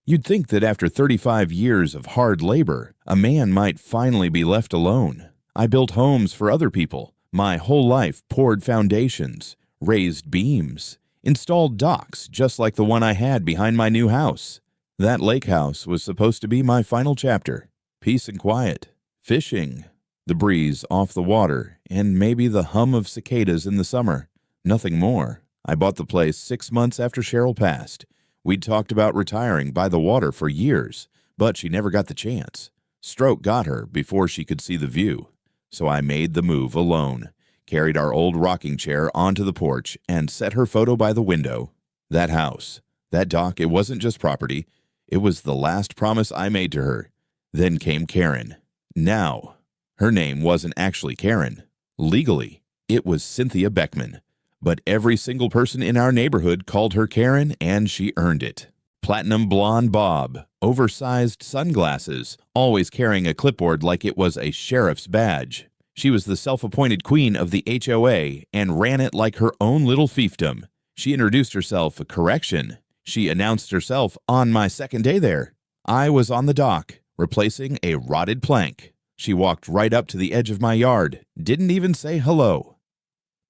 You'd think that after 35 years of hard labor, a man might finally be left alone. I built homes for other people. My whole life poured foundations, raised beams, installed docks just like the one I had behind my new house. That lake house was supposed to be my final chapter. Peace and quiet, fishing, the breeze off the water, and maybe the hum of cicadas in the summer. Nothing more. I bought the place 6 months after Cheryl passed. We'd talked about retiring by the water for years, but she never got the chance. Stroke got her before she could see the view. So I made the move alone, carried our old rocking chair onto the porch, and set her photo by the window. That house, that dock, it wasn't just property. It was the last promise I made to her. Then came Karen. Now, her name wasn't actually Karen. Legally, it was Cynthia Beckman. But every single person in our neighborhood called her Karen, and she earned it. Platinum blonde bob, oversized sunglasses, always carrying a clipboard like it was a sheriff's badge. She was the self-appointed queen of the HOA and ran it like her own little fiefdom. She introduced herself, correction. She announced herself on my second day there. I was on the dock, replacing a rotted plank. She walked right up to the edge of my yard, didn't even say hello.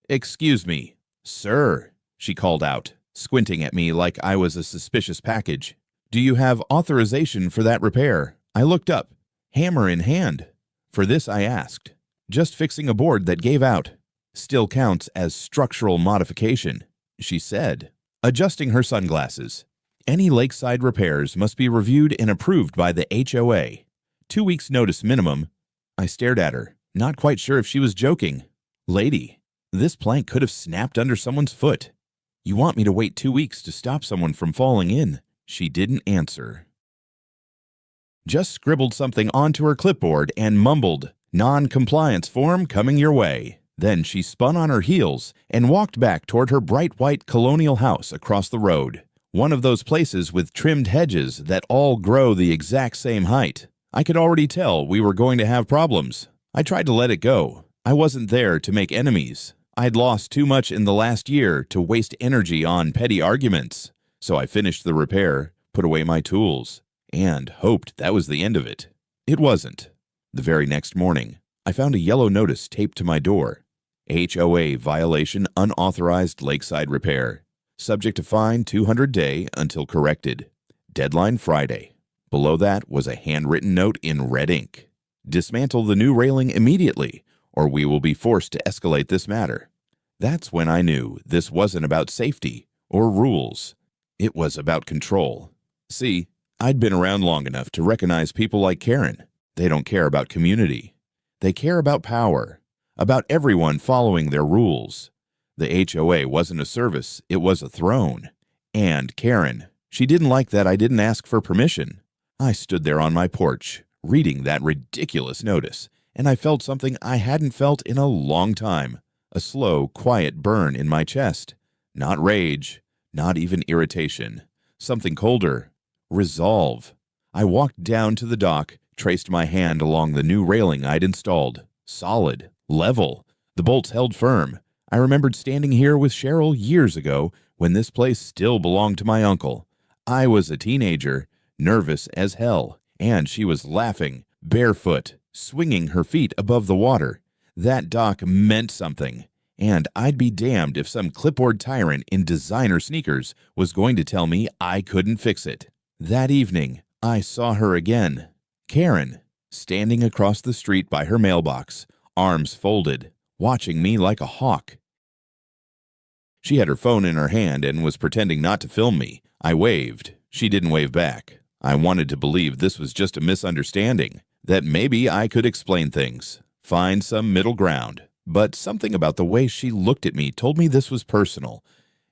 "Excuse me, sir," she called out, squinting at me like I was a suspicious package. "Do you have authorization for that repair?" I looked up, hammer in hand. For this I asked. "Just fixing a board that gave out. Still counts as structural modification," she said, adjusting her sunglasses. "Any lakeside repairs must be reviewed and approved by the HOA. 2 weeks notice minimum." I stared at her, not quite sure if she was joking. "Lady, this plank could have snapped under someone's foot. You want me to wait 2 weeks to stop someone from falling in?" She didn't answer. Just scribbled something onto her clipboard and mumbled, "Non-compliance form coming your way." Then she spun on her heels and walked back toward her bright white colonial house across the road. One of those places with trimmed hedges that all grow the exact same height. I could already tell we were going to have problems. I tried to let it go. I wasn't there to make enemies. I'd lost too much in the last year to waste energy on petty arguments. So I finished the repair, put away my tools, and hoped that was the end of it. It wasn't. The very next morning, I found a yellow notice taped to my door. HOA violation unauthorized lakeside repair. Subject to fine 200 day until corrected. Deadline Friday. Below that was a handwritten note in red ink. Dismantle the new railing immediately, or we will be forced to escalate this matter. That's when I knew this wasn't about safety or rules. It was about control. See, I'd been around long enough to recognize people like Karen. They don't care about community. They care about power, about everyone following their rules. The HOA wasn't a service, it was a throne. And Karen, she didn't like that I didn't ask for permission. I stood there on my porch, reading that ridiculous notice, and I felt something I hadn't felt in a long time. A slow, quiet burn in my chest. Not rage, not even irritation. Something colder. Resolve. I walked down to the dock, traced my hand along the new railing I'd installed. Solid. Level. The bolts held firm. I remembered standing here with Cheryl years ago when this place still belonged to my uncle. I was a teenager, nervous as hell, and she was laughing, barefoot, swinging her feet above the water. That dock meant something, and I'd be damned if some clipboard tyrant in designer sneakers was going to tell me I couldn't fix it. That evening, I saw her again. Karen, standing across the street by her mailbox, arms folded, watching me like a hawk. She had her phone in her hand and was pretending not to film me. I waved. She didn't wave back. I wanted to believe this was just a misunderstanding, that maybe I could explain things, find some middle ground. But something about the way she looked at me told me this was personal,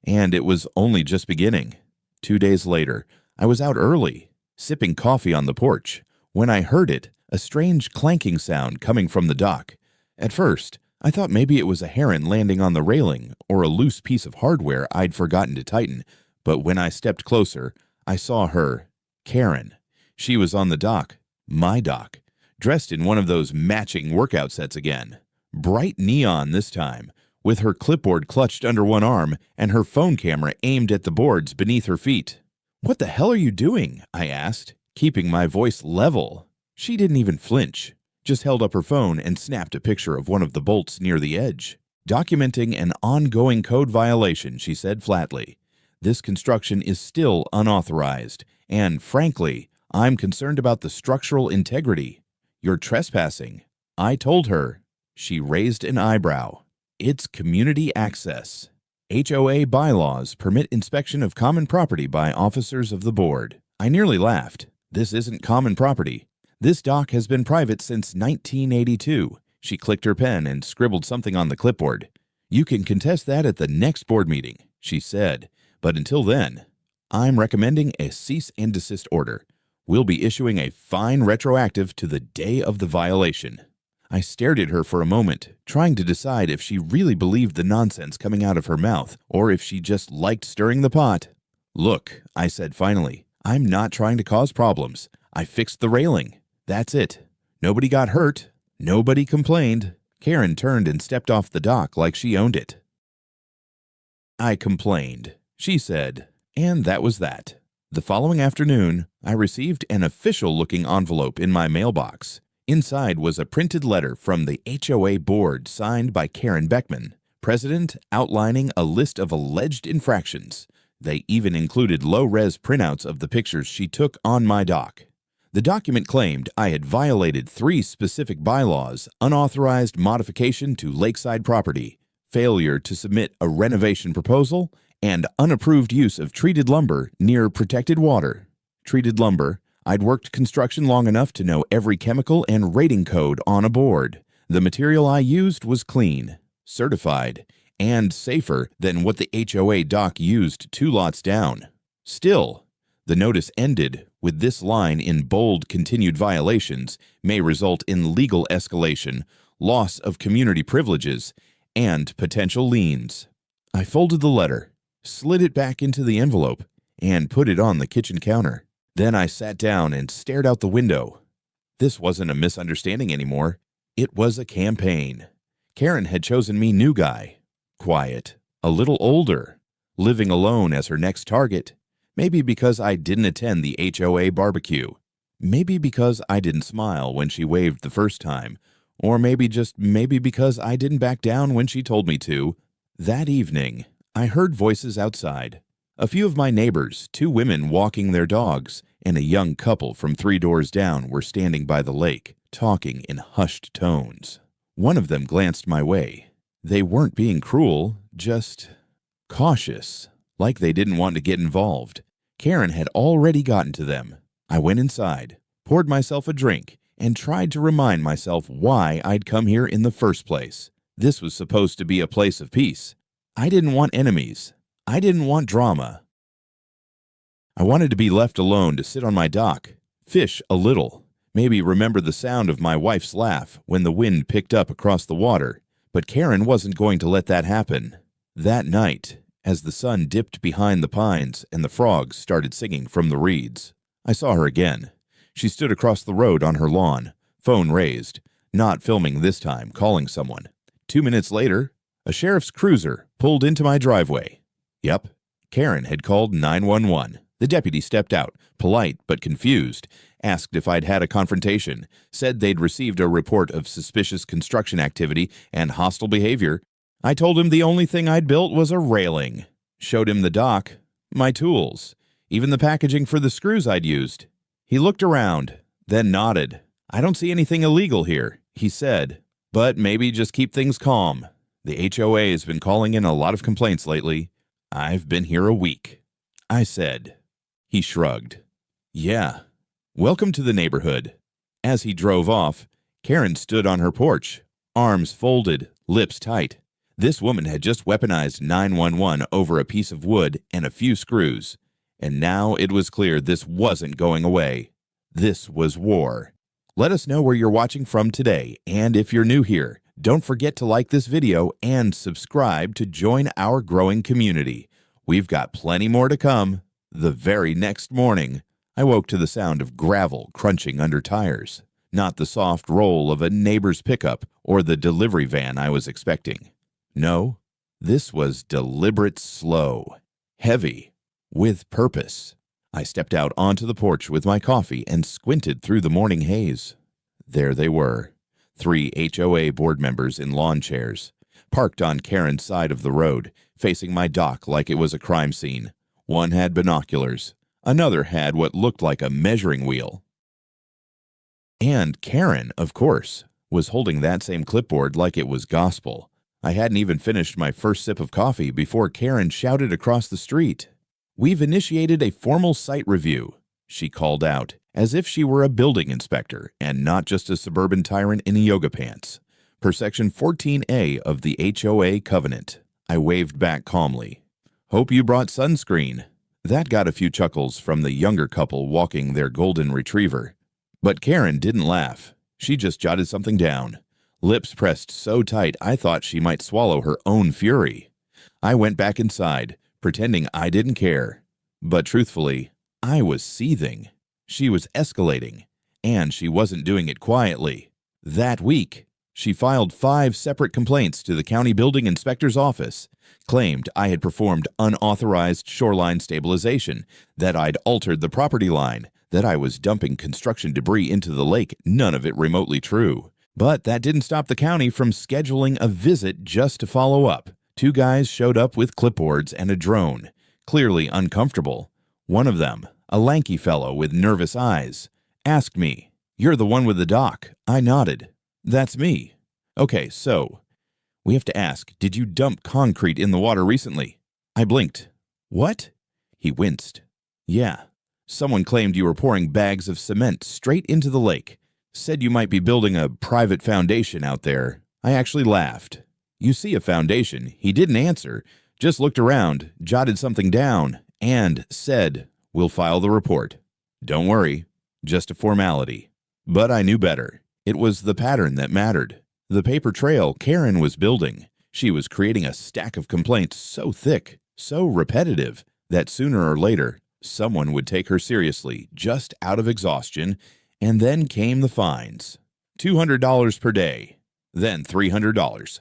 and it was only just beginning. 2 days later, I was out early, sipping coffee on the porch, when I heard it, a strange clanking sound coming from the dock. At first, I thought maybe it was a heron landing on the railing or a loose piece of hardware I'd forgotten to tighten, but when I stepped closer, I saw her, Karen. She was on the dock, my dock, dressed in one of those matching workout sets again. Bright neon this time, with her clipboard clutched under one arm and her phone camera aimed at the boards beneath her feet. "What the hell are you doing?" I asked, keeping my voice level. She didn't even flinch, just held up her phone and snapped a picture of one of the bolts near the edge. "Documenting an ongoing code violation," she said flatly. "This construction is still unauthorized, and frankly, I'm concerned about the structural integrity. You're trespassing." I told her. She raised an eyebrow. "It's community access. HOA bylaws permit inspection of common property by officers of the board." I nearly laughed. "This isn't common property. This dock has been private since 1982. She clicked her pen and scribbled something on the clipboard. "You can contest that at the next board meeting," she said. "But until then, I'm recommending a cease and desist order. We'll be issuing a fine retroactive to the day of the violation." I stared at her for a moment, trying to decide if she really believed the nonsense coming out of her mouth or if she just liked stirring the pot. "Look," I said finally, "I'm not trying to cause problems. I fixed the railing. That's it. Nobody got hurt. Nobody complained." Karen turned and stepped off the dock like she owned it. "I complained," she said, and that was that. The following afternoon, I received an official-looking envelope in my mailbox. Inside was a printed letter from the HOA board signed by Karen Beckman, president, outlining a list of alleged infractions. They even included low-res printouts of the pictures she took on my dock. The document claimed I had violated 3 specific bylaws: unauthorized modification to lakeside property, failure to submit a renovation proposal, and unapproved use of treated lumber near protected water. Treated lumber. I'd worked construction long enough to know every chemical and rating code on a board. The material I used was clean, certified, and safer than what the HOA dock used 2 lots down. Still, the notice ended with this line in bold: "Continued violations may result in legal escalation, loss of community privileges, and potential liens." I folded the letter, slid it back into the envelope, and put it on the kitchen counter. Then I sat down and stared out the window. This wasn't a misunderstanding anymore. It was a campaign. Karen had chosen me new guy. Quiet, a little older, living alone as her next target. Maybe because I didn't attend the HOA barbecue. Maybe because I didn't smile when she waved the first time. Or maybe because I didn't back down when she told me to. That evening, I heard voices outside. A few of my neighbors, 2 women walking their dogs, and a young couple from 3 doors down were standing by the lake, talking in hushed tones. One of them glanced my way. They weren't being cruel, just cautious, like they didn't want to get involved. Karen had already gotten to them. I went inside, poured myself a drink, and tried to remind myself why I'd come here in the first place. This was supposed to be a place of peace. I didn't want enemies. I didn't want drama. I wanted to be left alone to sit on my dock, fish a little, maybe remember the sound of my wife's laugh when the wind picked up across the water. But Karen wasn't going to let that happen. That night, as the sun dipped behind the pines and the frogs started singing from the reeds, I saw her again. She stood across the road on her lawn, phone raised, not filming this time, calling someone. 2 minutes later, a sheriff's cruiser pulled into my driveway. Yep, Karen had called 911. The deputy stepped out, polite but confused, asked if I'd had a confrontation, said they'd received a report of suspicious construction activity and hostile behavior. I told him the only thing I'd built was a railing. Showed him the dock, my tools, even the packaging for the screws I'd used. He looked around, then nodded. "I don't see anything illegal here," he said, "but maybe just keep things calm. The HOA has been calling in a lot of complaints lately. I've been here a week." I said. He shrugged. "Yeah, welcome to the neighborhood." As he drove off, Karen stood on her porch, arms folded, lips tight. This woman had just weaponized 911 over a piece of wood and a few screws, and now it was clear this wasn't going away. This was war. Let us know where you're watching from today, and if you're new here, don't forget to like this video and subscribe to join our growing community. We've got plenty more to come. The very next morning, I woke to the sound of gravel crunching under tires, not the soft roll of a neighbor's pickup or the delivery van I was expecting. No, this was deliberate, slow, heavy, with purpose. I stepped out onto the porch with my coffee and squinted through the morning haze. There they were, 3 HOA board members in lawn chairs, parked on Karen's side of the road, facing my dock like it was a crime scene. One had binoculars. Another had what looked like a measuring wheel. And Karen, of course, was holding that same clipboard like it was gospel. I hadn't even finished my first sip of coffee before Karen shouted across the street, "We've initiated a formal site review," she called out, as if she were a building inspector and not just a suburban tyrant in yoga pants. Per Section 14A of the HOA Covenant. I waved back calmly. "Hope you brought sunscreen." That got a few chuckles from the younger couple walking their golden retriever. But Karen didn't laugh. She just jotted something down. Lips pressed so tight I thought she might swallow her own fury. I went back inside, pretending I didn't care. But truthfully, I was seething. She was escalating, and she wasn't doing it quietly. That week, she filed 5 separate complaints to the county building inspector's office, claimed I had performed unauthorized shoreline stabilization, that I'd altered the property line, that I was dumping construction debris into the lake, none of it remotely true. But that didn't stop the county from scheduling a visit just to follow up. 2 guys showed up with clipboards and a drone, clearly uncomfortable. One of them, a lanky fellow with nervous eyes, asked me, "You're the one with the dock?" I nodded. "That's me." "Okay, so we have to ask, did you dump concrete in the water recently?" I blinked. "What?" He winced. "Yeah. Someone claimed you were pouring bags of cement straight into the lake. Said you might be building a private foundation out there." I actually laughed. "You see a foundation." He didn't answer, just looked around, jotted something down, and said, "We'll file the report. Don't worry, just a formality." But I knew better. It was the pattern that mattered. The paper trail Karen was building. She was creating a stack of complaints so thick, so repetitive, that sooner or later, someone would take her seriously, just out of exhaustion, and then came the fines. $200 per day, then $300.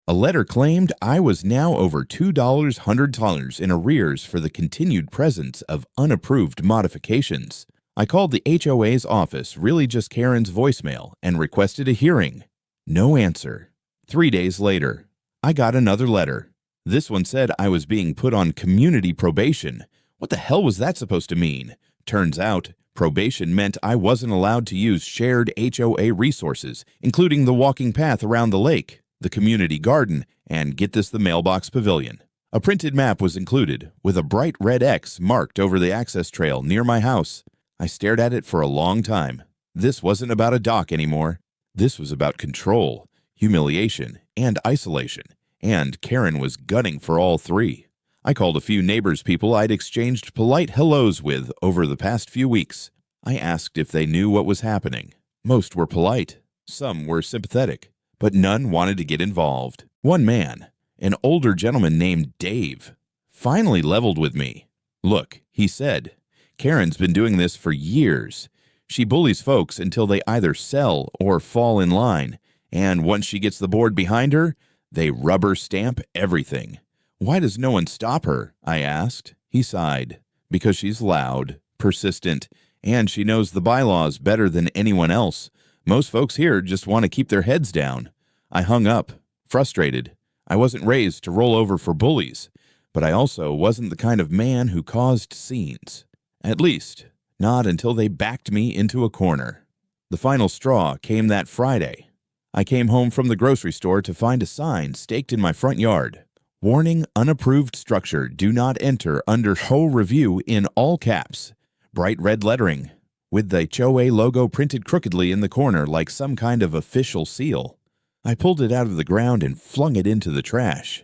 A letter claimed I was now over $200 in arrears for the continued presence of unapproved modifications. I called the HOA's office, really just Karen's voicemail, and requested a hearing. No answer. 3 days later, I got another letter. This one said I was being put on community probation. What the hell was that supposed to mean? Turns out, probation meant I wasn't allowed to use shared HOA resources, including the walking path around the lake, the community garden, and get this, the mailbox pavilion. A printed map was included, with a bright red X marked over the access trail near my house. I stared at it for a long time. This wasn't about a dock anymore. This was about control, humiliation, and isolation. And Karen was gunning for all 3. I called a few neighbors, people I'd exchanged polite hellos with over the past few weeks. I asked if they knew what was happening. Most were polite. Some were sympathetic. But none wanted to get involved. One man, an older gentleman named Dave, finally leveled with me. "Look," he said, "Karen's been doing this for years. She bullies folks until they either sell or fall in line, and once she gets the board behind her, they rubber stamp everything." "Why does no one stop her?" I asked. He sighed. "Because she's loud, persistent, and she knows the bylaws better than anyone else. Most folks here just want to keep their heads down." I hung up, frustrated. I wasn't raised to roll over for bullies, but I also wasn't the kind of man who caused scenes. At least, not until they backed me into a corner. The final straw came that Friday. I came home from the grocery store to find a sign staked in my front yard. "Warning, unapproved structure, do not enter under HOA review" in all caps. Bright red lettering, with the HOA logo printed crookedly in the corner like some kind of official seal. I pulled it out of the ground and flung it into the trash.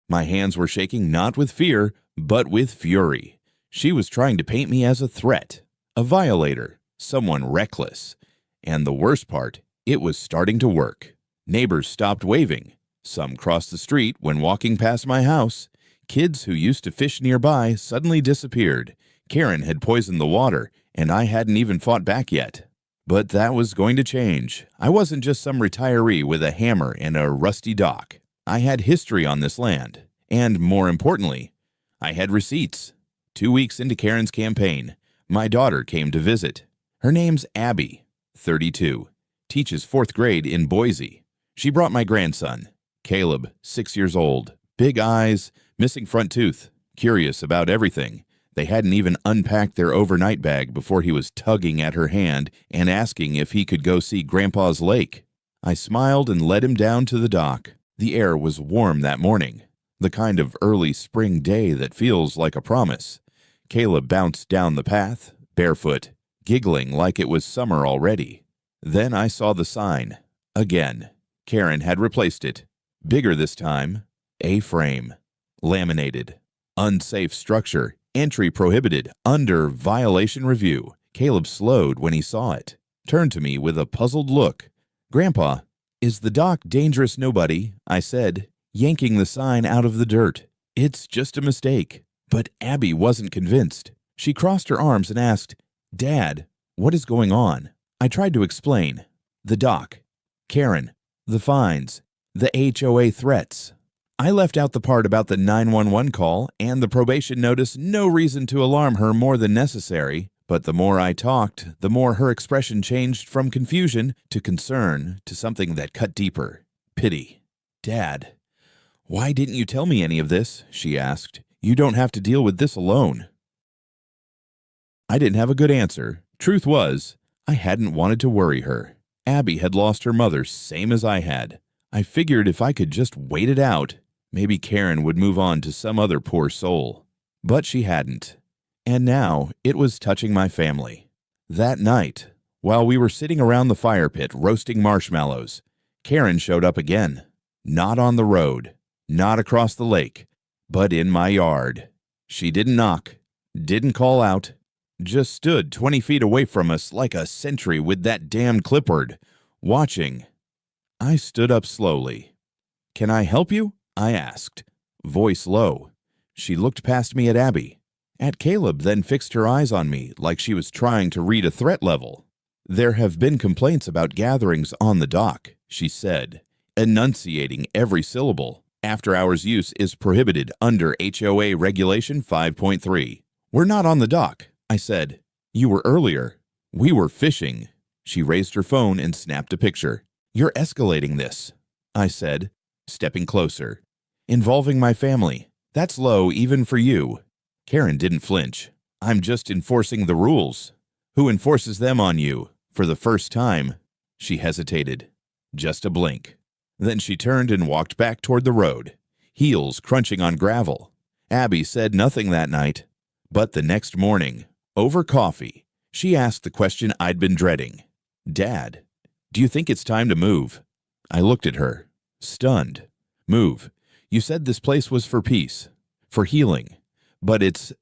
My hands were shaking not with fear, but with fury. She was trying to paint me as a threat, a violator, someone reckless. And the worst part, it was starting to work. Neighbors stopped waving. Some crossed the street when walking past my house. Kids who used to fish nearby suddenly disappeared. Karen had poisoned the water, and I hadn't even fought back yet. But that was going to change. I wasn't just some retiree with a hammer and a rusty dock. I had history on this land. And more importantly, I had receipts. 2 weeks into Karen's campaign, my daughter came to visit. Her name's Abby, 32, teaches 4th grade in Boise. She brought my grandson, Caleb, 6 years old, big eyes, missing front tooth, curious about everything. They hadn't even unpacked their overnight bag before he was tugging at her hand and asking if he could go see Grandpa's lake. I smiled and led him down to the dock. The air was warm that morning, the kind of early spring day that feels like a promise. Caleb bounced down the path, barefoot, giggling like it was summer already. Then I saw the sign. Again. Karen had replaced it. Bigger this time. A-frame. Laminated. Unsafe structure. Entry prohibited. Under violation review. Caleb slowed when he saw it. Turned to me with a puzzled look. "Grandpa, is the dock dangerous nobody?" I said, yanking the sign out of the dirt. "It's just a mistake." But Abby wasn't convinced. She crossed her arms and asked, "Dad, what is going on?" I tried to explain. The dock. Karen. The fines. The HOA threats. I left out the part about the 911 call and the probation notice. No reason to alarm her more than necessary. But the more I talked, the more her expression changed from confusion to concern to something that cut deeper. Pity. "Dad, why didn't you tell me any of this?" she asked. "You don't have to deal with this alone." I didn't have a good answer. Truth was, I hadn't wanted to worry her. Abby had lost her mother, same as I had. I figured if I could just wait it out, maybe Karen would move on to some other poor soul. But she hadn't. And now it was touching my family. That night, while we were sitting around the fire pit roasting marshmallows, Karen showed up again. Not on the road, not across the lake, but in my yard. She didn't knock, didn't call out, just stood 20 feet away from us like a sentry with that damned clipboard, watching. I stood up slowly. "Can I help you?" I asked, voice low. She looked past me at Abby, at Caleb, then fixed her eyes on me like she was trying to read a threat level. "There have been complaints about gatherings on the dock," she said, enunciating every syllable. "After-hours use is prohibited under HOA Regulation 5.3. "We're not on the dock," I said. "You were earlier. We were fishing." She raised her phone and snapped a picture. "You're escalating this," I said, stepping closer. "Involving my family. That's low even for you." Karen didn't flinch. "I'm just enforcing the rules." "Who enforces them on you?" For the first time, she hesitated. Just a blink. Then she turned and walked back toward the road, heels crunching on gravel. Abby said nothing that night. But the next morning, over coffee, she asked the question I'd been dreading. "Dad, do you think it's time to move?" I looked at her, stunned. "Move. You said this place was for peace, for healing, but it's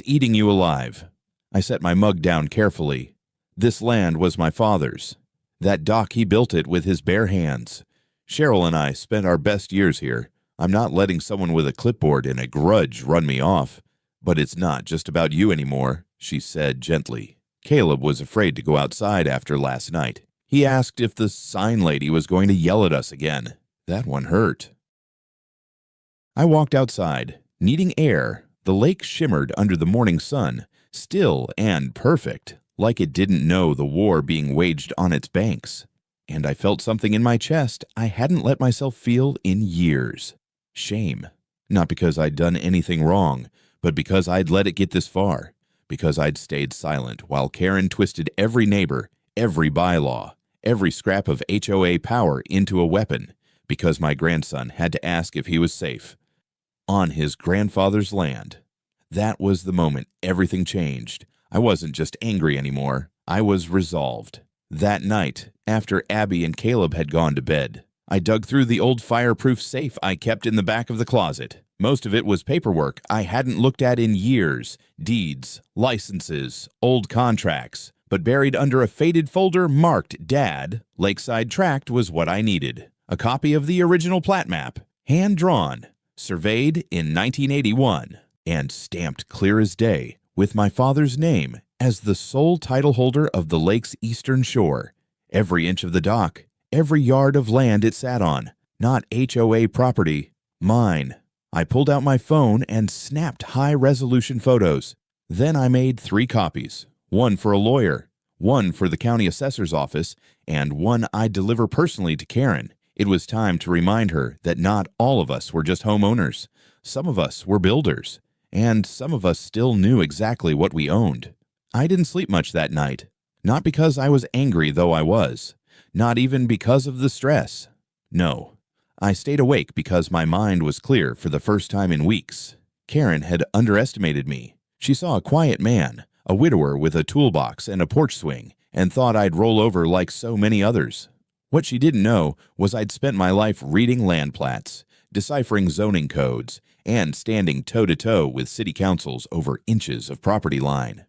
eating you alive." I set my mug down carefully. This land was my father's. That dock, he built it with his bare hands. Cheryl and I spent our best years here. I'm not letting someone with a clipboard and a grudge run me off. "But it's not just about you anymore," she said gently. "Caleb was afraid to go outside after last night. He asked if the sign lady was going to yell at us again. That one hurt." I walked outside, needing air. The lake shimmered under the morning sun, still and perfect, like it didn't know the war being waged on its banks. And I felt something in my chest I hadn't let myself feel in years. Shame. Not because I'd done anything wrong, but because I'd let it get this far. Because I'd stayed silent while Karen twisted every neighbor, every bylaw, every scrap of HOA power into a weapon. Because my grandson had to ask if he was safe. On his grandfather's land. That was the moment everything changed. I wasn't just angry anymore. I was resolved. That night, after Abby and Caleb had gone to bed, I dug through the old fireproof safe I kept in the back of the closet. Most of it was paperwork I hadn't looked at in years, deeds, licenses, old contracts, but buried under a faded folder marked Dad, Lakeside Tract was what I needed. A copy of the original plat map, hand-drawn, surveyed in 1981, and stamped clear as day with my father's name as the sole title holder of the lake's eastern shore. Every inch of the dock, every yard of land it sat on, not HOA property, mine. I pulled out my phone and snapped high-resolution photos. Then I made 3 copies, one for a lawyer, one for the county assessor's office, and one I'd deliver personally to Karen. It was time to remind her that not all of us were just homeowners. Some of us were builders, and some of us still knew exactly what we owned. I didn't sleep much that night, not because I was angry, though I was, not even because of the stress. No, I stayed awake because my mind was clear for the first time in weeks. Karen had underestimated me. She saw a quiet man, a widower with a toolbox and a porch swing, and thought I'd roll over like so many others. What she didn't know was I'd spent my life reading land plats, deciphering zoning codes, and standing toe-to-toe with city councils over inches of property line.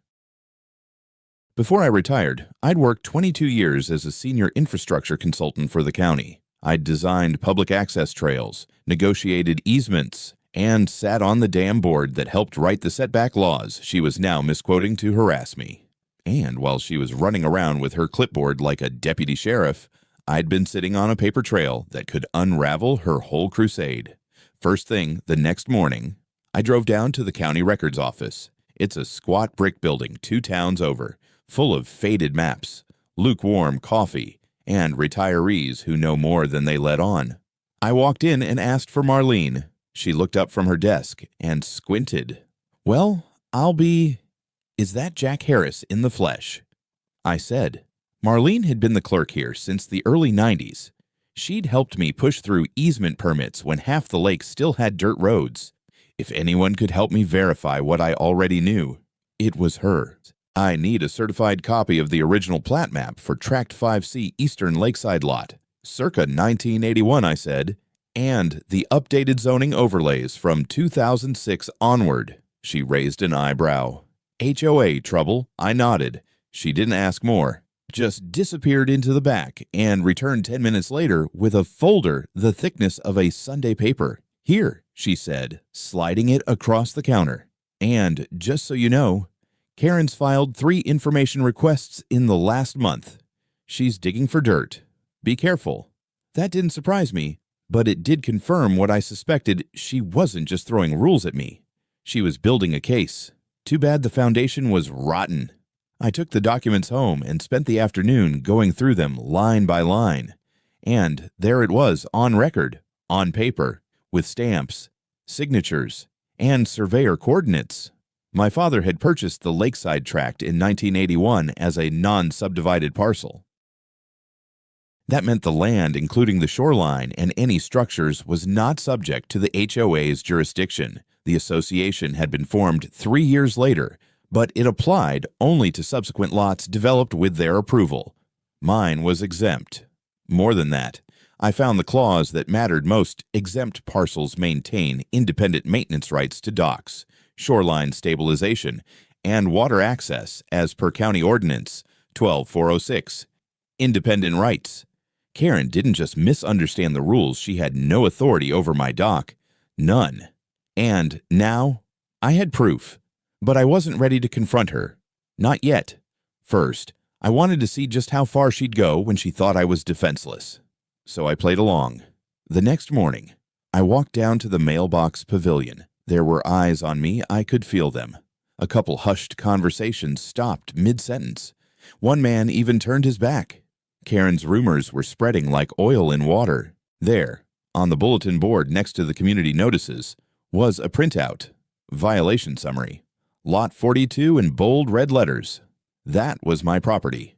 Before I retired, I'd worked 22 years as a senior infrastructure consultant for the county. I'd designed public access trails, negotiated easements, and sat on the dam board that helped write the setback laws she was now misquoting to harass me. And while she was running around with her clipboard like a deputy sheriff, I'd been sitting on a paper trail that could unravel her whole crusade. First thing, the next morning, I drove down to the county records office. It's a squat brick building 2 towns over, full of faded maps, lukewarm coffee, and retirees who know more than they let on. I walked in and asked for Marlene. She looked up from her desk and squinted. "Well, is that Jack Harris in the flesh?" I said. Marlene had been the clerk here since the early 90s. She'd helped me push through easement permits when half the lake still had dirt roads. If anyone could help me verify what I already knew, it was her. "I need a certified copy of the original plat map for Tract 5C Eastern Lakeside Lot, circa 1981, I said, "and the updated zoning overlays from 2006 onward." She raised an eyebrow. "HOA trouble," I nodded. She didn't ask more, just disappeared into the back and returned 10 minutes later with a folder the thickness of a Sunday paper. "Here," she said, sliding it across the counter. "And just so you know, Karen's filed 3 information requests in the last month. She's digging for dirt. Be careful." That didn't surprise me, but it did confirm what I suspected. She wasn't just throwing rules at me. She was building a case. Too bad the foundation was rotten. I took the documents home and spent the afternoon going through them line by line. And there it was on record, on paper, with stamps, signatures, and surveyor coordinates. My father had purchased the lakeside tract in 1981 as a non-subdivided parcel. That meant the land, including the shoreline and any structures, was not subject to the HOA's jurisdiction. The association had been formed 3 years later, but it applied only to subsequent lots developed with their approval. Mine was exempt. More than that, I found the clause that mattered most: exempt parcels maintain independent maintenance rights to docks, shoreline stabilization, and water access as per County Ordinance 12406. Independent rights. Karen didn't just misunderstand the rules, she had no authority over my dock. None. And now, I had proof, but I wasn't ready to confront her. Not yet. First, I wanted to see just how far she'd go when she thought I was defenseless. So I played along. The next morning, I walked down to the mailbox pavilion. There were eyes on me, I could feel them. A couple hushed conversations stopped mid-sentence. One man even turned his back. Karen's rumors were spreading like oil in water. There, on the bulletin board next to the community notices, was a printout. Violation summary. Lot 42 in bold red letters. That was my property.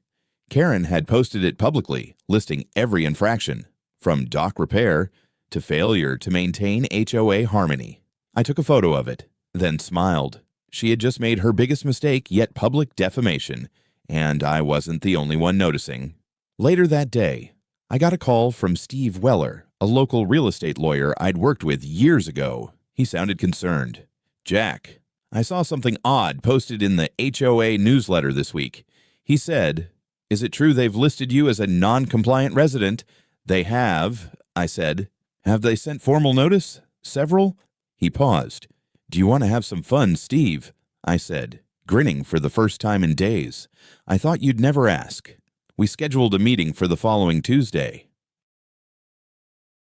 Karen had posted it publicly, listing every infraction, from dock repair to failure to maintain HOA harmony. I took a photo of it, then smiled. She had just made her biggest mistake yet, public defamation, and I wasn't the only one noticing. Later that day, I got a call from Steve Weller, a local real estate lawyer I'd worked with years ago. He sounded concerned. "Jack, I saw something odd posted in the HOA newsletter this week." He said, "Is it true they've listed you as a non-compliant resident?" "They have," I said. "Have they sent formal notice?" "Several?" He paused. "Do you want to have some fun, Steve?" I said, grinning for the first time in days. "I thought you'd never ask." We scheduled a meeting for the following Tuesday.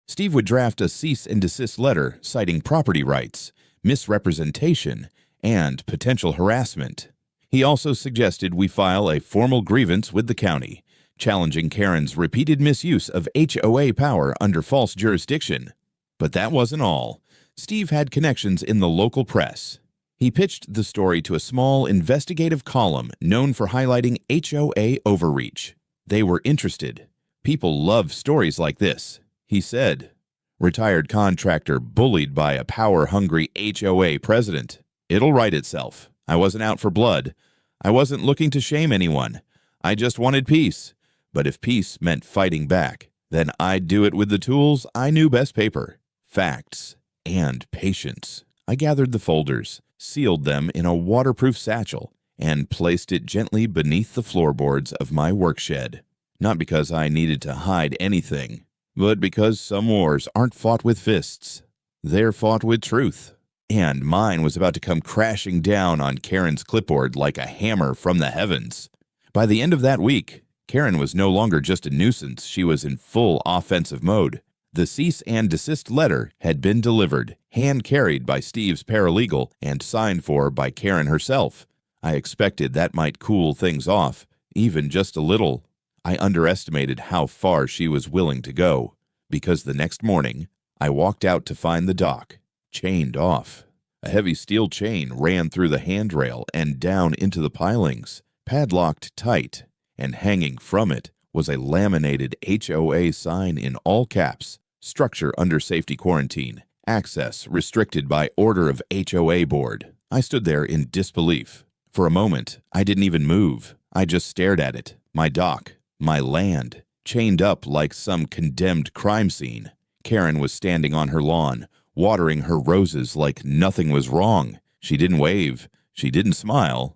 Steve would draft a cease and desist letter citing property rights, misrepresentation, and potential harassment. He also suggested we file a formal grievance with the county, challenging Karen's repeated misuse of HOA power under false jurisdiction. But that wasn't all. Steve had connections in the local press. He pitched the story to a small investigative column known for highlighting HOA overreach. They were interested. People love stories like this, he said. Retired contractor bullied by a power-hungry HOA president. It'll right itself. I wasn't out for blood. I wasn't looking to shame anyone. I just wanted peace. But if peace meant fighting back, then I'd do it with the tools I knew best: paper, facts, and patience. I gathered the folders, sealed them in a waterproof satchel, and placed it gently beneath the floorboards of my workshed. Not because I needed to hide anything, but because some wars aren't fought with fists. They're fought with truth. And mine was about to come crashing down on Karen's clipboard like a hammer from the heavens. By the end of that week, Karen was no longer just a nuisance. She was in full offensive mode. The cease and desist letter had been delivered, hand-carried by Steve's paralegal and signed for by Karen herself. I expected that might cool things off, even just a little. I underestimated how far she was willing to go, because the next morning, I walked out to find the dock, chained off. A heavy steel chain ran through the handrail and down into the pilings, padlocked tight, and hanging from it was a laminated HOA sign in all caps: structure under safety quarantine, access restricted by order of HOA board. I stood there in disbelief. For a moment, I didn't even move. I just stared at it. My dock, my land, chained up like some condemned crime scene. Karen was standing on her lawn, watering her roses like nothing was wrong. She didn't wave. She didn't smile.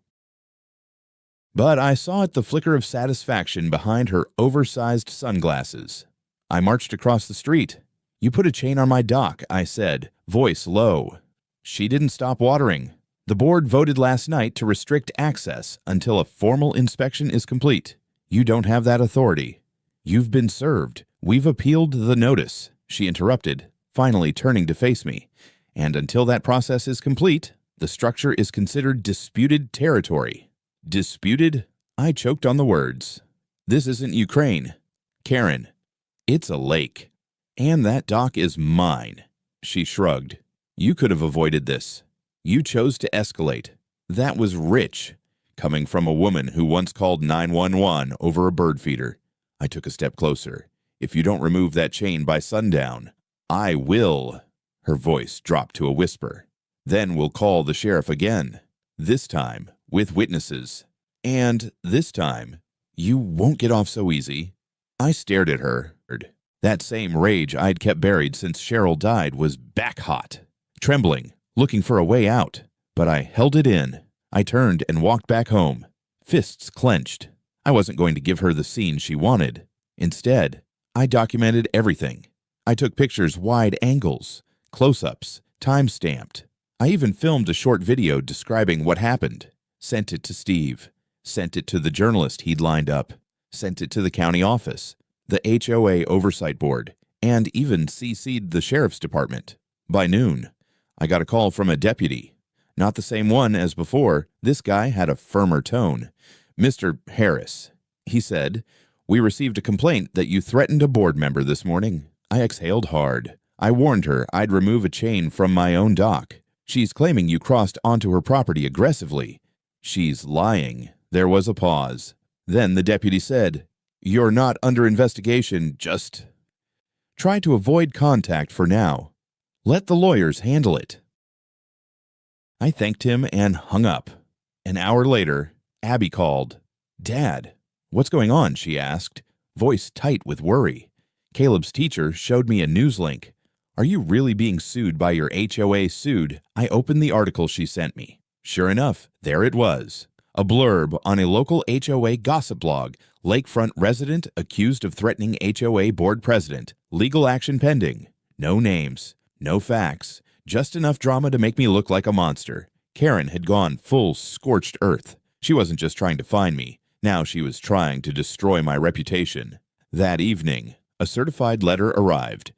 But I saw the flicker of satisfaction behind her oversized sunglasses. I marched across the street. "You put a chain on my dock," I said, voice low. She didn't stop watering. "The board voted last night to restrict access until a formal inspection is complete. You don't have that authority. You've been served. We've appealed the notice," she interrupted, finally turning to face me. "And until that process is complete, the structure is considered disputed territory." Disputed? I choked on the words. "This isn't Ukraine. Karen, it's a lake. And that dock is mine." She shrugged. "You could have avoided this. You chose to escalate. That was rich, coming from a woman who once called 911 over a bird feeder." I took a step closer. "If you don't remove that chain by sundown, I will." Her voice dropped to a whisper. "Then we'll call the sheriff again. This time, with witnesses. And this time, you won't get off so easy." I stared at her. That same rage I'd kept buried since Cheryl died was back hot, trembling, looking for a way out. But I held it in. I turned and walked back home, fists clenched. I wasn't going to give her the scene she wanted. Instead, I documented everything. I took pictures wide angles, close-ups, time-stamped. I even filmed a short video describing what happened. Sent it to Steve. Sent it to the journalist he'd lined up. Sent it to the county office, the HOA oversight board, and even CC'd the sheriff's department. By noon, I got a call from a deputy. Not the same one as before. This guy had a firmer tone. "Mr. Harris," he said, "we received a complaint that you threatened a board member this morning." I exhaled hard. I warned her I'd remove a chain from my own dock. "She's claiming you crossed onto her property aggressively." "She's lying." There was a pause. Then the deputy said, "You're not under investigation, just try to avoid contact for now. Let the lawyers handle it." I thanked him and hung up. An hour later, Abby called. "Dad, what's going on?" she asked, voice tight with worry. "Caleb's teacher showed me a news link. Are you really being sued by your HOA sued?" I opened the article she sent me. Sure enough, there it was. A blurb on a local HOA gossip blog. "Lakefront resident accused of threatening HOA board president. Legal action pending." No names, no facts, just enough drama to make me look like a monster. Karen had gone full scorched earth. She wasn't just trying to find me. Now she was trying to destroy my reputation. That evening, a certified letter arrived.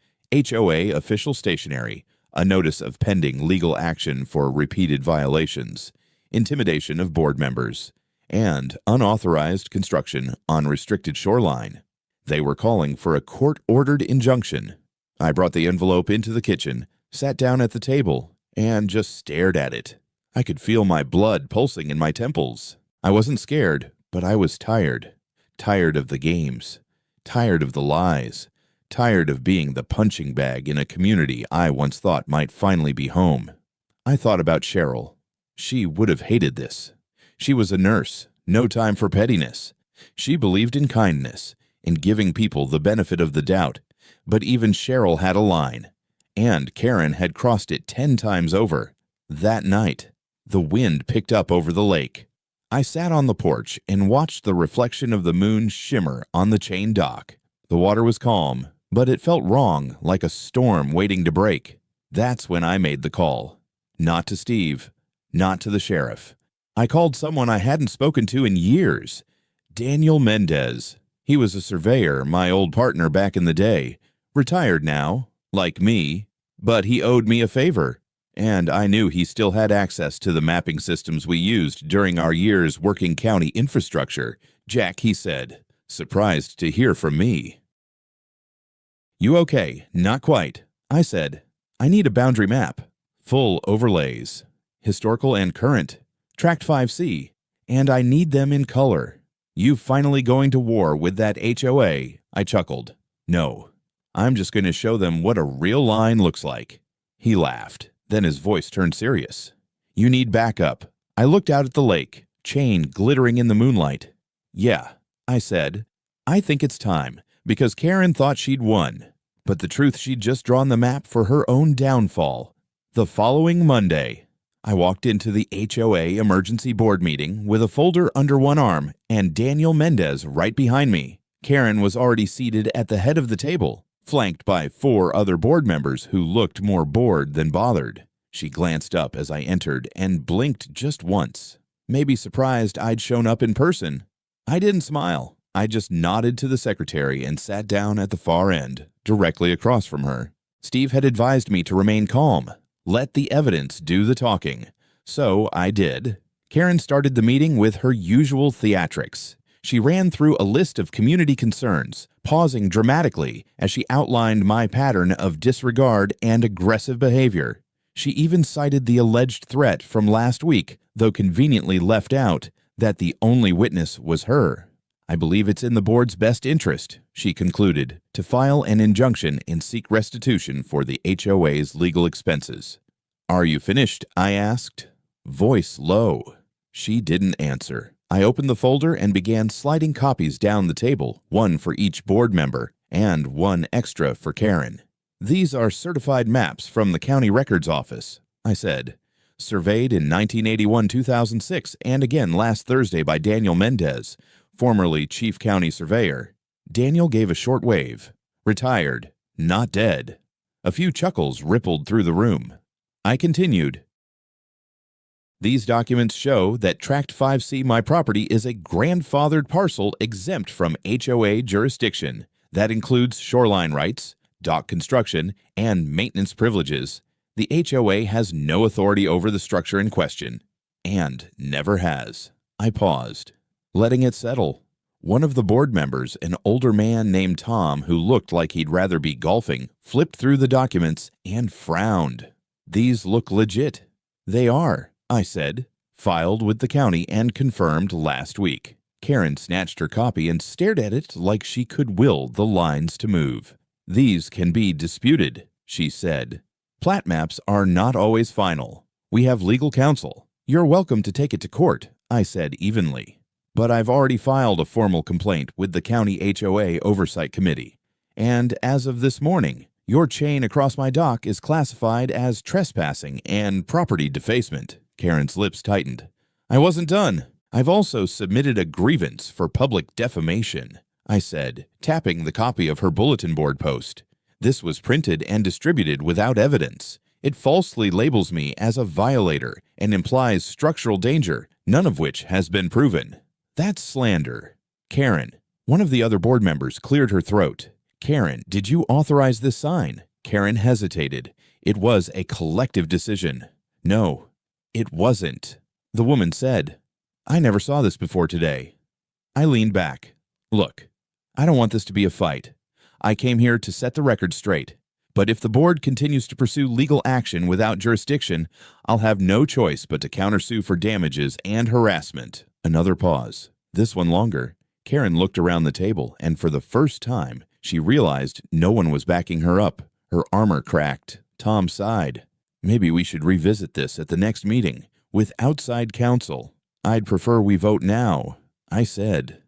HOA official stationery, a notice of pending legal action for repeated violations, intimidation of board members, and unauthorized construction on restricted shoreline. They were calling for a court-ordered injunction. I brought the envelope into the kitchen, sat down at the table, and just stared at it. I could feel my blood pulsing in my temples. I wasn't scared, but I was tired. Tired of the games. Tired of the lies. Tired of being the punching bag in a community I once thought might finally be home. I thought about Cheryl. She would have hated this. She was a nurse, no time for pettiness. She believed in kindness, in giving people the benefit of the doubt. But even Cheryl had a line. And Karen had crossed it 10 times over. That night, the wind picked up over the lake. I sat on the porch and watched the reflection of the moon shimmer on the chain dock. The water was calm, but it felt wrong, like a storm waiting to break. That's when I made the call. Not to Steve, not to the sheriff. I called someone I hadn't spoken to in years. Daniel Mendez. He was a surveyor, my old partner back in the day. Retired now, like me, but he owed me a favor. And I knew he still had access to the mapping systems we used during our years working county infrastructure. Jack, he said, surprised to hear from me. You okay? Not quite. I said, I need a boundary map. Full overlays. Historical and current. Tract 5C. And I need them in color. You finally going to war with that HOA? I chuckled. No. I'm just going to show them what a real line looks like. He laughed. Then his voice turned serious. You need backup. I looked out at the lake, chain glittering in the moonlight. Yeah, I said. I think it's time, because Karen thought she'd won. But the truth, she'd just drawn the map for her own downfall. The following Monday, I walked into the HOA emergency board meeting with a folder under one arm and Daniel Mendez right behind me. Karen was already seated at the head of the table, flanked by 4 other board members who looked more bored than bothered. She glanced up as I entered and blinked just once, maybe surprised I'd shown up in person. I didn't smile. I just nodded to the secretary and sat down at the far end, directly across from her. Steve had advised me to remain calm, let the evidence do the talking. So I did. Karen started the meeting with her usual theatrics. She ran through a list of community concerns, pausing dramatically as she outlined my pattern of disregard and aggressive behavior. She even cited the alleged threat from last week, though conveniently left out that the only witness was her. I believe it's in the board's best interest, she concluded, to file an injunction and seek restitution for the HOA's legal expenses. Are you finished? I asked. Voice low. She didn't answer. I opened the folder and began sliding copies down the table, one for each board member and one extra for Karen. These are certified maps from the county records office, I said. Surveyed in 1981-2006 and again last Thursday by Daniel Mendez, formerly chief county surveyor. Daniel gave a short wave. Retired, not dead. A few chuckles rippled through the room. I continued. These documents show that Tract 5C My Property is a grandfathered parcel exempt from HOA jurisdiction. That includes shoreline rights, dock construction, and maintenance privileges. The HOA has no authority over the structure in question, and never has. I paused, letting it settle. One of the board members, an older man named Tom who looked like he'd rather be golfing, flipped through the documents and frowned. These look legit. They are, I said, filed with the county and confirmed last week. Karen snatched her copy and stared at it like she could will the lines to move. These can be disputed, she said. Plat maps are not always final. We have legal counsel. You're welcome to take it to court, I said evenly. But I've already filed a formal complaint with the county HOA Oversight Committee. And as of this morning, your chain across my dock is classified as trespassing and property defacement. Karen's lips tightened. I wasn't done. I've also submitted a grievance for public defamation, I said, tapping the copy of her bulletin board post. This was printed and distributed without evidence. It falsely labels me as a violator and implies structural danger, none of which has been proven. That's slander. Karen, one of the other board members cleared her throat. Karen, did you authorize this sign? Karen hesitated. It was a collective decision. No, it wasn't. The woman said, "I never saw this before today." I leaned back. "Look, I don't want this to be a fight. I came here to set the record straight. But if the board continues to pursue legal action without jurisdiction, I'll have no choice but to countersue for damages and harassment." Another pause. This one longer. Karen looked around the table, and for the first time, she realized no one was backing her up. Her armor cracked. Tom sighed. "Maybe we should revisit this at the next meeting, with outside counsel. I'd prefer we vote now," I said.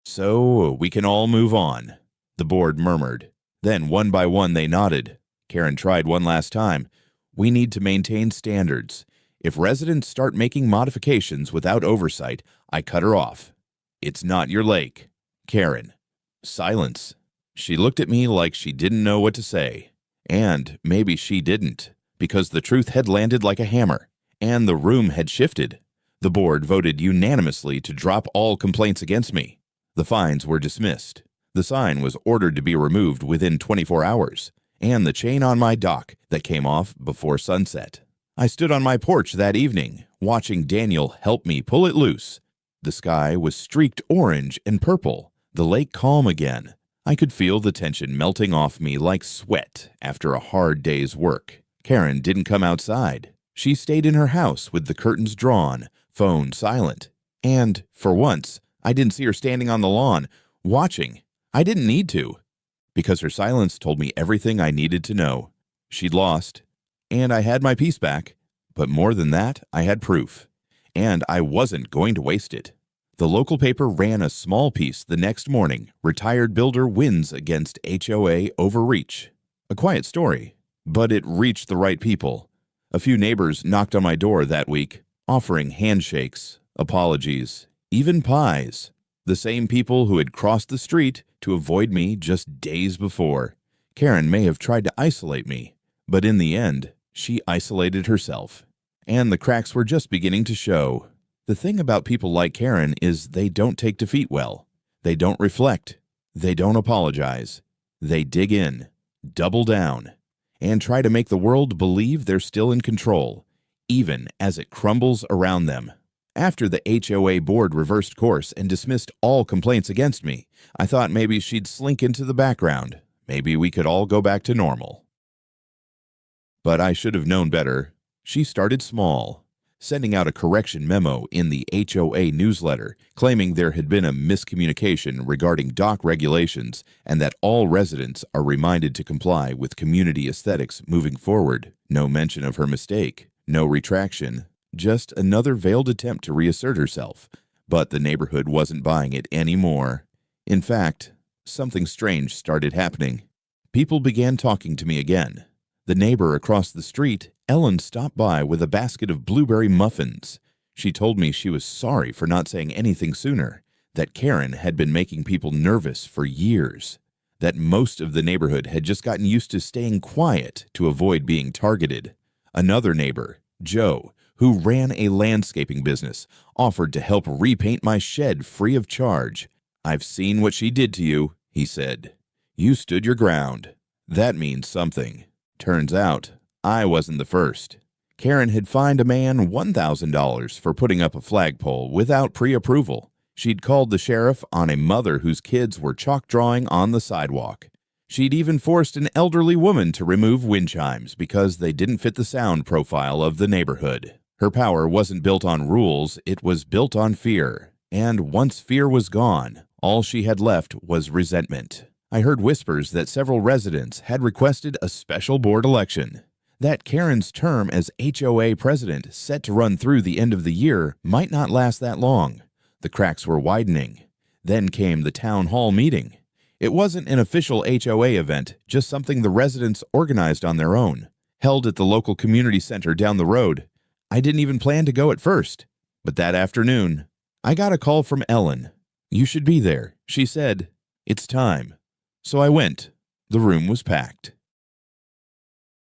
"So we can all move on," the board murmured. Then one by one they nodded. Karen tried one last time. "We need to maintain standards. If residents start making modifications without oversight, I cut her off. It's not your lake." Karen. Silence. She looked at me like she didn't know what to say. And maybe she didn't, because the truth had landed like a hammer, and the room had shifted. The board voted unanimously to drop all complaints against me. The fines were dismissed. The sign was ordered to be removed within 24 hours, and the chain on my dock that came off before sunset. I stood on my porch that evening, watching Daniel help me pull it loose. The sky was streaked orange and purple, the lake calm again. I could feel the tension melting off me like sweat after a hard day's work. Karen didn't come outside. She stayed in her house with the curtains drawn, phone silent. And, for once, I didn't see her standing on the lawn, watching. I didn't need to, because her silence told me everything I needed to know. She'd lost, and I had my peace back. But more than that, I had proof. And I wasn't going to waste it. The local paper ran a small piece the next morning. "Retired builder wins against HOA overreach." A quiet story, but it reached the right people. A few neighbors knocked on my door that week, offering handshakes, apologies, even pies. The same people who had crossed the street to avoid me just days before. Karen may have tried to isolate me, but in the end, she isolated herself. And the cracks were just beginning to show. The thing about people like Karen is they don't take defeat well. They don't reflect. They don't apologize. They dig in, double down, and try to make the world believe they're still in control, even as it crumbles around them. After the HOA board reversed course and dismissed all complaints against me, I thought maybe she'd slink into the background. Maybe we could all go back to normal. But I should have known better. She started small, sending out a correction memo in the HOA newsletter, claiming there had been a miscommunication regarding dock regulations and that all residents are reminded to comply with community aesthetics moving forward. No mention of her mistake, no retraction, just another veiled attempt to reassert herself. But the neighborhood wasn't buying it anymore. In fact, something strange started happening. People began talking to me again. The neighbor across the street, Ellen, stopped by with a basket of blueberry muffins. She told me she was sorry for not saying anything sooner, that Karen had been making people nervous for years, that most of the neighborhood had just gotten used to staying quiet to avoid being targeted. Another neighbor, Joe, who ran a landscaping business, offered to help repaint my shed free of charge. "I've seen what she did to you," he said. "You stood your ground. That means something." Turns out, I wasn't the first. Karen had fined a man $1,000 for putting up a flagpole without pre-approval. She'd called the sheriff on a mother whose kids were chalk drawing on the sidewalk. She'd even forced an elderly woman to remove wind chimes because they didn't fit the sound profile of the neighborhood. Her power wasn't built on rules, it was built on fear. And once fear was gone, all she had left was resentment. I heard whispers that several residents had requested a special board election, that Karen's term as HOA president, set to run through the end of the year, might not last that long. The cracks were widening. Then came the town hall meeting. It wasn't an official HOA event, just something the residents organized on their own, held at the local community center down the road. I didn't even plan to go at first, but that afternoon, I got a call from Ellen. "You should be there," she said. "It's time." So I went. The room was packed.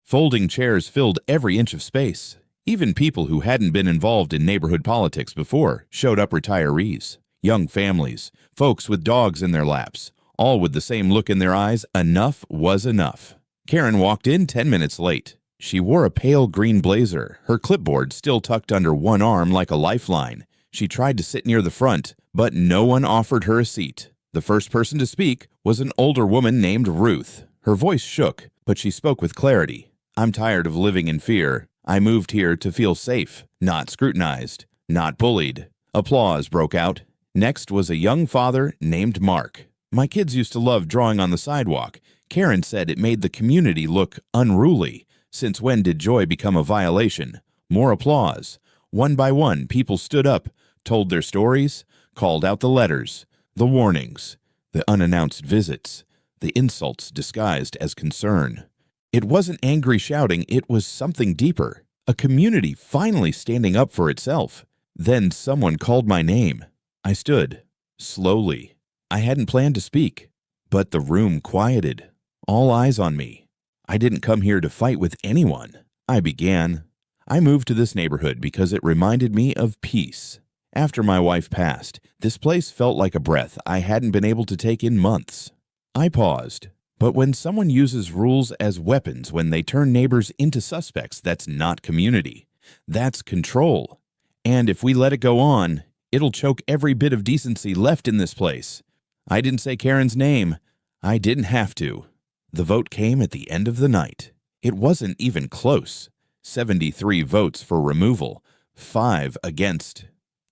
Folding chairs filled every inch of space. Even people who hadn't been involved in neighborhood politics before showed up: retirees, young families, folks with dogs in their laps, all with the same look in their eyes: enough was enough. Karen walked in 10 minutes late. She wore a pale green blazer, her clipboard still tucked under one arm like a lifeline. She tried to sit near the front, but no one offered her a seat. The first person to speak was an older woman named Ruth. Her voice shook, but she spoke with clarity. "I'm tired of living in fear. I moved here to feel safe, not scrutinized, not bullied." Applause broke out. Next was a young father named Mark. "My kids used to love drawing on the sidewalk. Karen said it made the community look unruly. Since when did joy become a violation?" More applause. One by one, people stood up, told their stories, called out the letters, the warnings, the unannounced visits, the insults disguised as concern. It wasn't angry shouting, it was something deeper. A community finally standing up for itself. Then someone called my name. I stood, slowly. I hadn't planned to speak, but the room quieted. All eyes on me. I didn't come here to fight with anyone. I began. I moved to this neighborhood because it reminded me of peace. After my wife passed, this place felt like a breath I hadn't been able to take in months. I paused. But when someone uses rules as weapons, when they turn neighbors into suspects, that's not community. That's control. And if we let it go on, it'll choke every bit of decency left in this place. I didn't say Karen's name. I didn't have to. The vote came at the end of the night. It wasn't even close. 73 votes for removal, 5 against.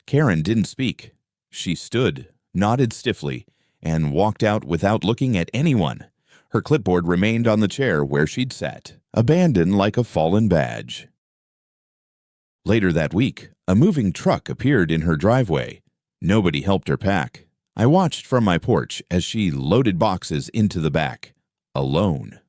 Karen didn't speak. She stood, nodded stiffly, and walked out without looking at anyone. Her clipboard remained on the chair where she'd sat, abandoned like a fallen badge. Later that week, a moving truck appeared in her driveway. Nobody helped her pack. I watched from my porch as she loaded boxes into the back, alone.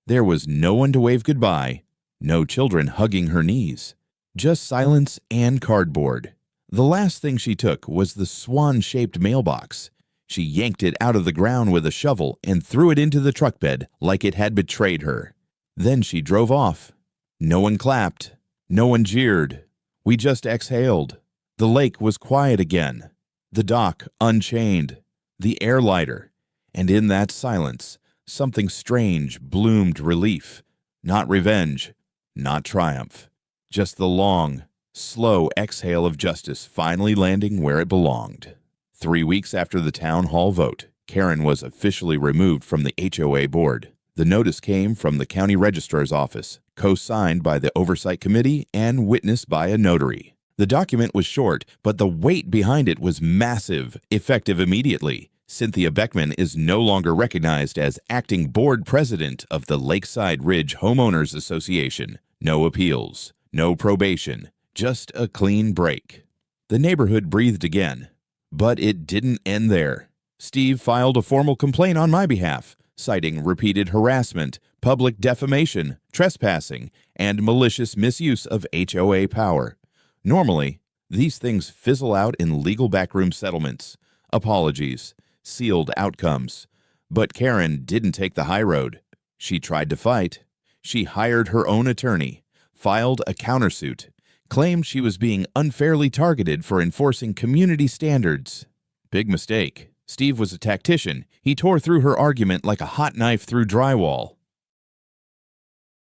There was no one to wave goodbye, no children hugging her knees, just silence and cardboard. The last thing she took was the swan-shaped mailbox. She yanked it out of the ground with a shovel and threw it into the truck bed like it had betrayed her. Then she drove off. No one clapped. No one jeered. We just exhaled. The lake was quiet again. The dock unchained. The air lighter. And in that silence, something strange bloomed relief. Not revenge. Not triumph. Just the long, slow exhale of justice finally landing where it belonged. 3 weeks after the town hall vote, Karen was officially removed from the HOA board. The notice came from the county registrar's office, co-signed by the oversight committee and witnessed by a notary. The document was short, but the weight behind it was massive, effective immediately. Cynthia Beckman is no longer recognized as acting board president of the Lakeside Ridge Homeowners Association. No appeals, no probation, just a clean break. The neighborhood breathed again. But it didn't end there. Steve filed a formal complaint on my behalf, citing repeated harassment, public defamation, trespassing, and malicious misuse of HOA power. Normally, these things fizzle out in legal backroom settlements, apologies, sealed outcomes. But Karen didn't take the high road. She tried to fight. She hired her own attorney, filed a countersuit, claimed she was being unfairly targeted for enforcing community standards. Big mistake. Steve was a tactician. He tore through her argument like a hot knife through drywall.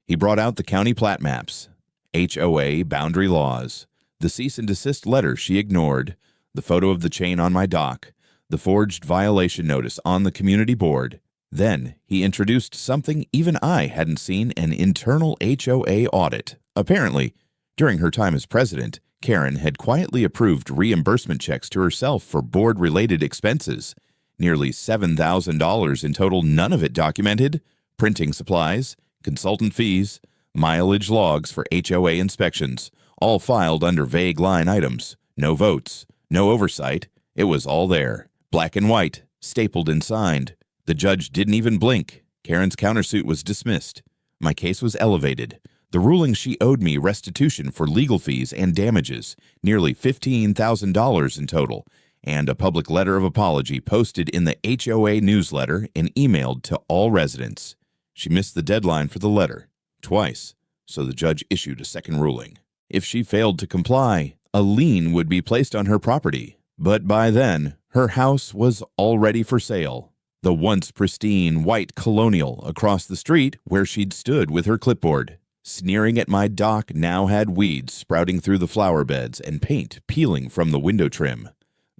He brought out the county plat maps, HOA boundary laws, the cease and desist letter she ignored, the photo of the chain on my dock, the forged violation notice on the community board. Then he introduced something even I hadn't seen, an internal HOA audit. Apparently, during her time as president, Karen had quietly approved reimbursement checks to herself for board-related expenses. Nearly $7,000 in total, none of it documented. Printing supplies, consultant fees, mileage logs for HOA inspections, all filed under vague line items. No votes, no oversight. It was all there, black and white, stapled and signed. The judge didn't even blink. Karen's countersuit was dismissed. My case was elevated. The ruling she owed me restitution for legal fees and damages, nearly $15,000 in total, and a public letter of apology posted in the HOA newsletter and emailed to all residents. She missed the deadline for the letter, twice, so the judge issued a second ruling. If she failed to comply, a lien would be placed on her property. But by then, her house was already for sale. The once pristine white colonial across the street where she'd stood with her clipboard, sneering at my dock, now had weeds sprouting through the flower beds and paint peeling from the window trim.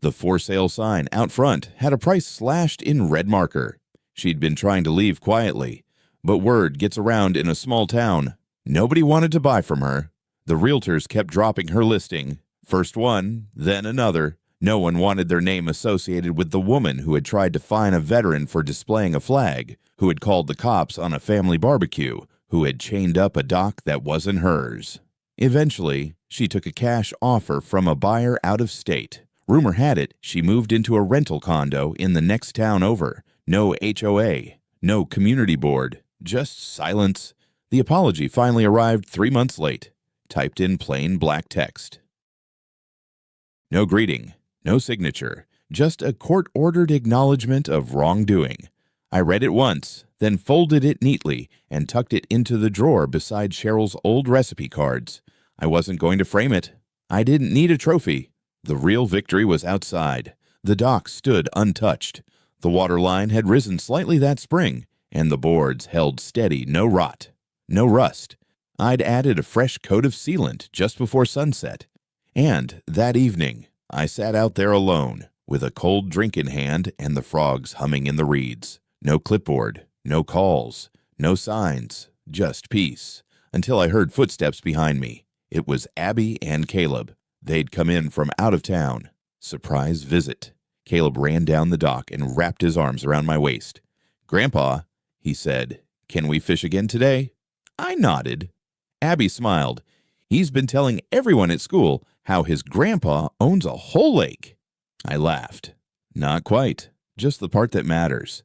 The for sale sign out front had a price slashed in red marker. She'd been trying to leave quietly, but word gets around in a small town. Nobody wanted to buy from her. The realtors kept dropping her listing. First one, then another. No one wanted their name associated with the woman who had tried to fine a veteran for displaying a flag, who had called the cops on a family barbecue, who had chained up a dock that wasn't hers. Eventually, she took a cash offer from a buyer out of state. Rumor had it she moved into a rental condo in the next town over. No HOA, no community board, just silence. The apology finally arrived 3 months late, typed in plain black text. No greeting, no signature, just a court-ordered acknowledgement of wrongdoing. I read it once, then folded it neatly and tucked it into the drawer beside Cheryl's old recipe cards. I wasn't going to frame it. I didn't need a trophy. The real victory was outside. The dock stood untouched. The water line had risen slightly that spring, and the boards held steady, no rot, no rust. I'd added a fresh coat of sealant just before sunset. And that evening, I sat out there alone, with a cold drink in hand and the frogs humming in the reeds. No clipboard, no calls, no signs, just peace, until I heard footsteps behind me. It was Abby and Caleb. They'd come in from out of town. Surprise visit. Caleb ran down the dock and wrapped his arms around my waist. "Grandpa," he said, "can we fish again today?" I nodded. Abby smiled. "He's been telling everyone at school how his grandpa owns a whole lake." I laughed. "Not quite, just the part that matters."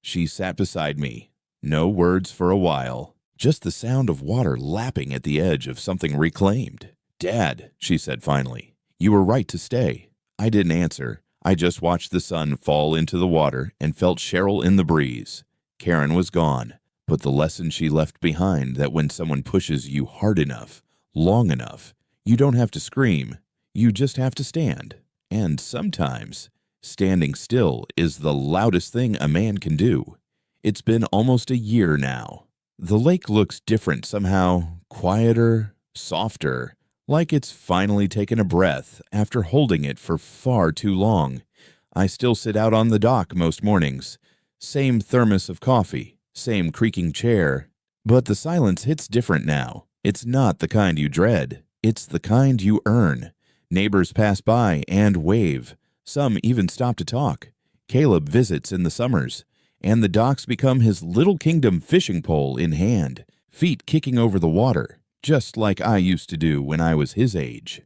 She sat beside me. No words for a while, just the sound of water lapping at the edge of something reclaimed. "Dad," she said finally, "you were right to stay." I didn't answer. I just watched the sun fall into the water and felt Cheryl in the breeze. Karen was gone, but the lesson she left behind that when someone pushes you hard enough, long enough, you don't have to scream, you just have to stand. And sometimes, standing still is the loudest thing a man can do. It's been almost a year now. The lake looks different somehow, quieter, softer, like it's finally taken a breath after holding it for far too long. I still sit out on the dock most mornings. Same thermos of coffee, same creaking chair. But the silence hits different now. It's not the kind you dread. It's the kind you earn. Neighbors pass by and wave. Some even stop to talk. Caleb visits in the summers, and the docks become his little kingdom fishing pole in hand, feet kicking over the water, just like I used to do when I was his age.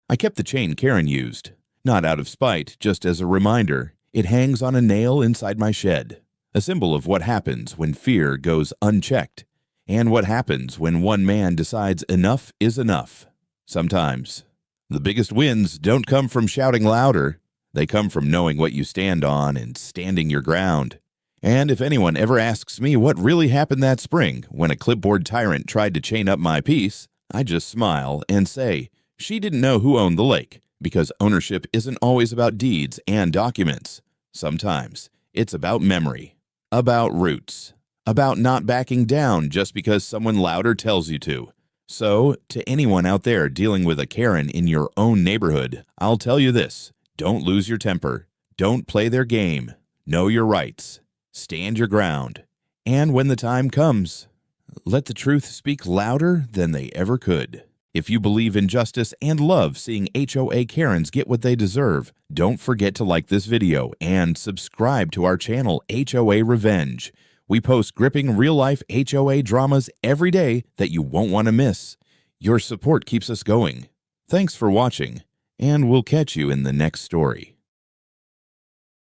I kept the chain Karen used, not out of spite, just as a reminder. It hangs on a nail inside my shed, a symbol of what happens when fear goes unchecked, and what happens when one man decides enough is enough. Sometimes, the biggest wins don't come from shouting louder. They come from knowing what you stand on and standing your ground. And if anyone ever asks me what really happened that spring when a clipboard tyrant tried to chain up my piece, I just smile and say, she didn't know who owned the lake, because ownership isn't always about deeds and documents. Sometimes it's about memory, about roots, about not backing down just because someone louder tells you to. So, to anyone out there dealing with a Karen in your own neighborhood, I'll tell you this: don't lose your temper. Don't play their game. Know your rights. Stand your ground. And when the time comes, let the truth speak louder than they ever could. If you believe in justice and love seeing HOA Karens get what they deserve, don't forget to like this video and subscribe to our channel, HOA Revenge. We post gripping real-life HOA dramas every day that you won't want to miss. Your support keeps us going. Thanks for watching, and we'll catch you in the next story.